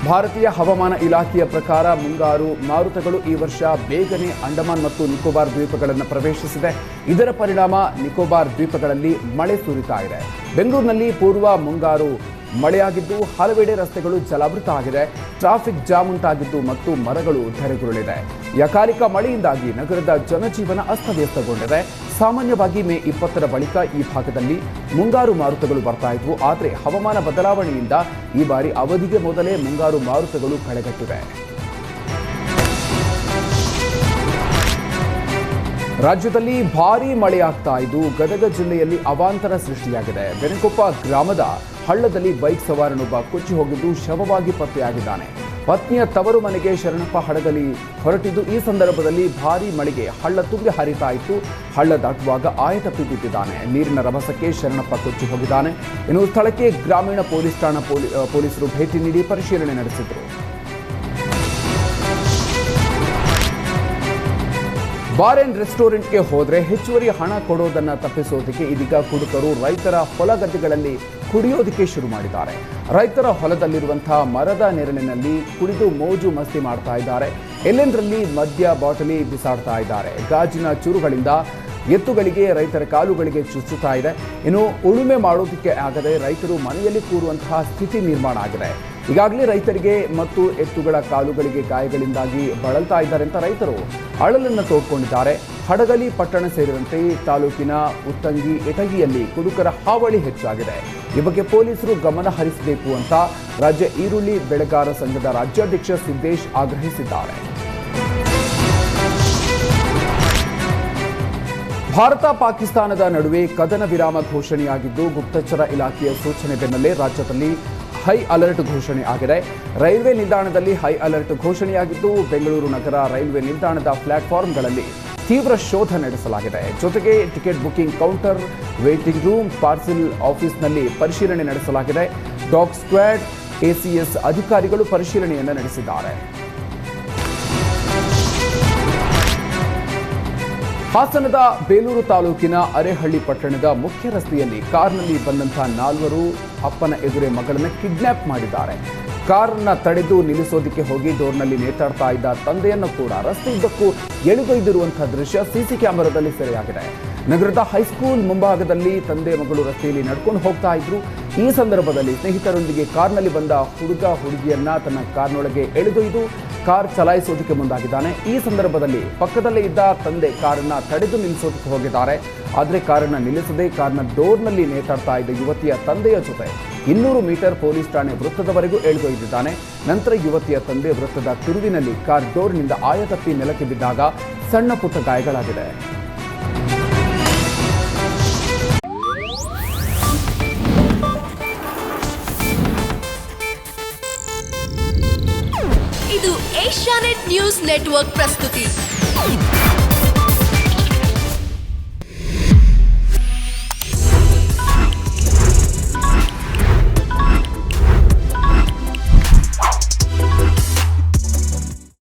ಭಾರತೀಯ ಹವಾಮಾನ ಇಲಾಖೆಯ ಪ್ರಕಾರ ಮುಂಗಾರು ಮಾರುತಗಳು ಈ ವರ್ಷ ಬೇಗನೆ ಅಂಡಮಾನ್ ಮತ್ತು ನಿಕೋಬಾರ್ ದ್ವೀಪಗಳನ್ನು ಪ್ರವೇಶಿಸಿದೆ. ಇದರ ಪರಿಣಾಮ ನಿಕೋಬಾರ್ ದ್ವೀಪಗಳಲ್ಲಿ ಮಳೆ ಸುರಿತಾ ಇದೆ. ಬೆಂಗಳೂರಿನಲ್ಲಿ ಪೂರ್ವ ಮುಂಗಾರು ಮಳೆಯಾಗಿದ್ದು ಹಲವೆಡೆ ರಸ್ತೆಗಳು ಜಲಾವೃತ ಆಗಿದೆ. ಟ್ರಾಫಿಕ್ ಜಾಮ್ ಉಂಟಾಗಿದ್ದು ಮತ್ತು ಮರಗಳು ಧರೆಗುರುಳಿದೆ. ಅಕಾಲಿಕ ಮಳೆಯಿಂದಾಗಿ ನಗರದ ಜನಜೀವನ ಅಸ್ತವ್ಯಸ್ತಗೊಂಡಿದೆ. ಸಾಮಾನ್ಯವಾಗಿ ಮೇ 20ರ ಬಳಿಕ ಈ ಭಾಗದಲ್ಲಿ ಮುಂಗಾರು ಮಾರುತಗಳು ಬರ್ತಾ ಇದ್ವು. ಆದರೆ ಹವಾಮಾನ ಬದಲಾವಣೆಯಿಂದ ಈ ಬಾರಿ ಅವಧಿಗೆ ಮೊದಲೇ ಮುಂಗಾರು ಮಾರುತಗಳು ಕಳೆಗಟ್ಟಿವೆ. ರಾಜ್ಯದಲ್ಲಿ ಭಾರೀ ಮಳೆಯಾಗ್ತಾ ಇದ್ದು ಗದಗ ಜಿಲ್ಲೆಯಲ್ಲಿ ಅವಾಂತರ ಸೃಷ್ಟಿಯಾಗಿದೆ. ಬೆನಕೊಪ್ಪ ಗ್ರಾಮದ ಹಳ್ಳದಲ್ಲಿ ಬೈಕ್ ಸವಾರನೊಬ್ಬ ಕೊಚ್ಚಿ ಹೋಗಿದ್ದು ಶವವಾಗಿ ಪತ್ತೆಯಾಗಿದ್ದಾನೆ. ಪತ್ನಿಯ ತವರು ಮನೆಗೆ ಶರಣಪ್ಪ ಹಡಗಲಿ ಹೊರಟಿದ್ದು ಈ ಸಂದರ್ಭದಲ್ಲಿ ಭಾರೀ ಮಳೆಗೆ ಹಳ್ಳ ತುಂಬಿ ಹರಿತಾ ಇತ್ತು. ಹಳ್ಳ ದಾಟುವಾಗ ಆಯತಪ್ಪಿ ಬಿದ್ದಿದ್ದಾನೆ. ನೀರಿನ ರಭಸಕ್ಕೆ ಶರಣಪ್ಪ ಕೊಚ್ಚಿ ಹೋಗಿದ್ದಾನೆ. ಇನ್ನು ಸ್ಥಳಕ್ಕೆ ಗ್ರಾಮೀಣ ಪೊಲೀಸ್ ಠಾಣಾ ಪೊಲೀಸರು ಭೇಟಿ ನೀಡಿ ಪರಿಶೀಲನೆ ನಡೆಸಿದರು. ಬಾರ್ ಅಂಡ್ ರೆಸ್ಟೋರೆಂಟ್ಗೆ ಹೋದರೆ ಹೆಚ್ಚುವರಿ ಹಣ ಕೊಡೋದನ್ನು ತಪ್ಪಿಸೋದಕ್ಕೆ ಇದೀಗ ಕುಡುಕರು ರೈತರ ಹೊಲ ಗದ್ದೆಗಳಲ್ಲಿ ಕುಡಿಯೋದಕ್ಕೆ ಶುರು ಮಾಡಿದ್ದಾರೆ. ರೈತರ ಹೊಲದಲ್ಲಿರುವಂತಹ ಮರದ ನೆರಳಿನಲ್ಲಿ ಕುಡಿದು ಮೋಜು ಮಸ್ತಿ ಮಾಡ್ತಾ ಇದ್ದಾರೆ. ಎಲ್ಲೆಂದರಲ್ಲಿ ಮದ್ಯ ಬಾಟಲಿ ಬಿಸಾಡ್ತಾ ಇದ್ದಾರೆ. ಗಾಜಿನ ಚೂರುಗಳಿಂದ ಎತ್ತುಗಳಿಗೆ ರೈತರ ಕಾಲುಗಳಿಗೆ ಚುಚ್ಚುತ್ತಾ ಇದೆ. ಇನ್ನು ಉಳುಮೆ ಮಾಡೋದಕ್ಕೆ ಆಗದೆ ರೈತರು ಮನೆಯಲ್ಲಿ ಕೂರುವಂತಹ ಸ್ಥಿತಿ ನಿರ್ಮಾಣ ಆಗಿದೆ. ಈಗಾಗಲೇ ರೈತರಿಗೆ ಮತ್ತು ಎತ್ತುಗಳ ಕಾಲುಗಳಿಗೆ ಗಾಯಗಳಿಂದಾಗಿ ಬಳಲ್ತಾ ಇದ್ದಾರೆ ಅಂತ ರೈತರು ಅಳಲನ್ನು ತೋಡ್ಕೊಂಡಿದ್ದಾರೆ. ಹಡಗಲಿ ಪಟ್ಟಣ ಸೇರಿದಂತೆ ತಾಲೂಕಿನ ಉತ್ತಂಗಿ ಇಟಗಿಯಲ್ಲಿ ಕುಡುಕರ ಹಾವಳಿ ಹೆಚ್ಚಾಗಿದೆ. ಈ ಬಗ್ಗೆ ಪೊಲೀಸರು ಗಮನ ಹರಿಸಬೇಕು ಅಂತ ರಾಜ್ಯ ಈರುಳ್ಳಿ ಬೆಳೆಗಾರ ಸಂಘದ ರಾಜ್ಯಾಧ್ಯಕ್ಷ ಸಿದ್ದೇಶ್ ಆಗ್ರಹಿಸಿದ್ದಾರೆ. ಭಾರತ ಪಾಕಿಸ್ತಾನದ ನಡುವೆ ಕದನ ವಿರಾಮ ಘೋಷಣೆಯಾಗಿದ್ದು ಗುಪ್ತಚರ ಇಲಾಖೆಯ ಸೂಚನೆ ಬೆನ್ನಲ್ಲೇ ರಾಜ್ಯದಲ್ಲಿ ಹೈ ಅಲರ್ಟ್ ಘೋಷಣೆ ಆಗಿದೆ. ರೈಲ್ವೆ ನಿಲ್ದಾಣದಲ್ಲಿ ಹೈ ಅಲರ್ಟ್ ಘೋಷಣೆಯಾಗಿದ್ದು ಬೆಂಗಳೂರು ನಗರ ರೈಲ್ವೆ ನಿಲ್ದಾಣದ ಪ್ಲಾಟ್ಫಾರ್ಮ್ಗಳಲ್ಲಿ ತೀವ್ರ ಶೋಧ ನಡೆಸಲಾಗಿದೆ. ಜೊತೆಗೆ ticket booking counter, waiting room, parcel ಆಫೀಸ್ನಲ್ಲಿ ಪರಿಶೀಲನೆ ನಡೆಸಲಾಗಿದೆ. ಡಾಗ್ ಸ್ಕ್ವಾಡ್, ಎಸಿಎಸ್ ಅಧಿಕಾರಿಗಳು ಪರಿಶೀಲನೆಯನ್ನು ನಡೆಸಿದ್ದಾರೆ. ಹಾಸನದ ಬೇಲೂರು ತಾಲೂಕಿನ ಅರೇಹಳ್ಳಿ ಪಟ್ಟಣದ ಮುಖ್ಯ ರಸ್ತೆಯಲ್ಲಿ ಕಾರ್ನಲ್ಲಿ ಬಂದಂತಹ 4 ಅಪ್ಪನ ಎದುರೇ ಮಗಳನ್ನು ಕಿಡ್ನ್ಯಾಪ್ ಮಾಡಿದ್ದಾರೆ. ಕಾರನ್ನ ತಡೆದು ನಿಲ್ಲಿಸೋದಕ್ಕೆ ಹೋಗಿ ಡೋರ್ನಲ್ಲಿ ನೇತಾಡ್ತಾ ಇದ್ದ ತಂದೆಯನ್ನು ಕೂಡ ರಸ್ತೆಯುದ್ದಕ್ಕೂ ಎಳೆದೊಯ್ದಿರುವಂತಹ ದೃಶ್ಯ ಸಿಸಿ ಕ್ಯಾಮೆರಾದಲ್ಲಿ ಸೆರೆಯಾಗಿದೆ. ನಗರದ ಹೈಸ್ಕೂಲ್ ಮುಂಭಾಗದಲ್ಲಿ ತಂದೆ ಮಗಳು ರಸ್ತೆಯಲ್ಲಿ ನಡ್ಕೊಂಡು ಹೋಗ್ತಾ ಇದ್ರು. ಈ ಸಂದರ್ಭದಲ್ಲಿ ಸ್ನೇಹಿತರೊಂದಿಗೆ ಕಾರ್ನಲ್ಲಿ ಬಂದ ಹುಡುಗಿಯನ್ನ ತನ್ನ ಕಾರ್ನೊಳಗೆ ಎಳೆದೊಯ್ದು ಕಾರ್ ಚಲಾಯಿಸೋದಕ್ಕೆ ಮುಂದಾಗಿದ್ದಾನೆ. ಈ ಸಂದರ್ಭದಲ್ಲಿ ಪಕ್ಕದಲ್ಲೇ ಇದ್ದ ತಂದೆ ಕಾರನ್ನ ತಡೆದು ನಿಲ್ಲಿಸೋದಕ್ಕೆ ಹೋಗಿದ್ದಾರೆ. ಆದರೆ ಕಾರನ್ನ ನಿಲ್ಲಿಸದೆ ಕಾರ್ನ ಡೋರ್ನಲ್ಲಿ ನೇತಾಡ್ತಾ ಇದ್ದ ಯುವತಿಯ ತಂದೆಯ ಜೊತೆ 200 ಮೀಟರ್ ಪೊಲೀಸ್ ಠಾಣೆ ವೃತ್ತದವರೆಗೂ ಎಳೆದೊಯ್ದಿದ್ದಾನೆ. ನಂತರ ಯುವತಿಯ ತಂದೆ ವೃತ್ತದ ತಿರುವಿನಲ್ಲಿ ಕಾರ್ ಡೋರ್ನಿಂದ ಆಯತಪ್ಪಿ ನೆಲಕ್ಕೆ ಬಿದ್ದಾಗ ಸಣ್ಣ ಪುಟ್ಟ ಗಾಯಗಳಾಗಿದೆ. ಇದು ಏಷ್ಯಾನೆಟ್ ನ್ಯೂಸ್ ನೆಟ್ವರ್ಕ್ ಪ್ರಸ್ತುತಿ.